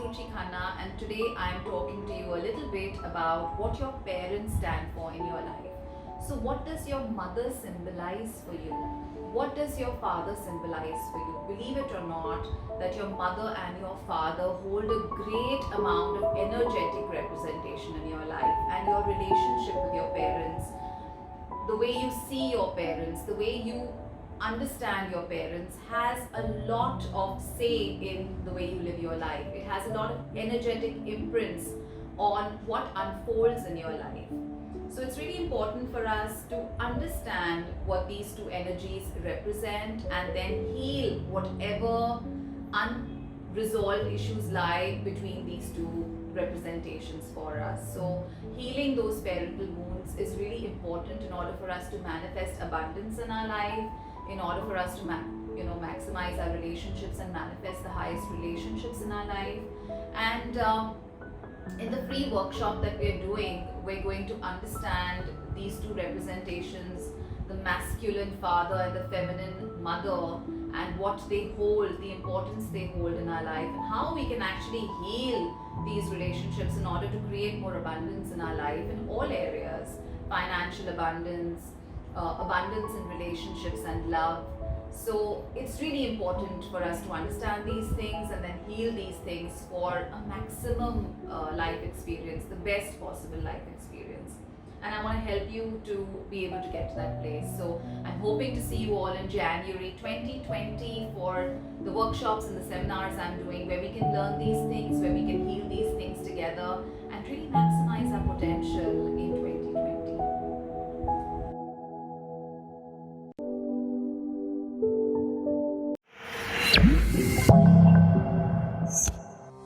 Ruchi Khanna, and today I am talking to you a little bit about what your parents stand for in your life. So, what does your mother symbolize for you? What does your father symbolize for you? Believe it or not, that your mother and your father hold a great amount of energetic representation in your life, and your relationship with your parents, the way you see your parents, the way you understand your parents has a lot of say in the way you live your life. It has a lot of energetic imprints on what unfolds in your life. So it's really important for us to understand what these two energies represent and then heal whatever unresolved issues lie between these two representations for us. So healing those parental wounds is really important in order for us to manifest abundance in our life, in order for us to maximize our relationships and manifest the highest relationships in our life. And in the free workshop that we're doing, we're going to understand these two representations, the masculine father and the feminine mother, and what they hold, the importance they hold in our life, and how we can actually heal these relationships in order to create more abundance in our life in all areas: financial abundance, abundance in relationships and love. So it's really important for us to understand these things and then heal these things for a maximum life experience, the best possible life experience. And I want to help you to be able to get to that place. So I'm hoping to see you all in January 2020 for the workshops and the seminars I'm doing, where we can learn these things, where we can heal these things together and really maximize our potential in 2020.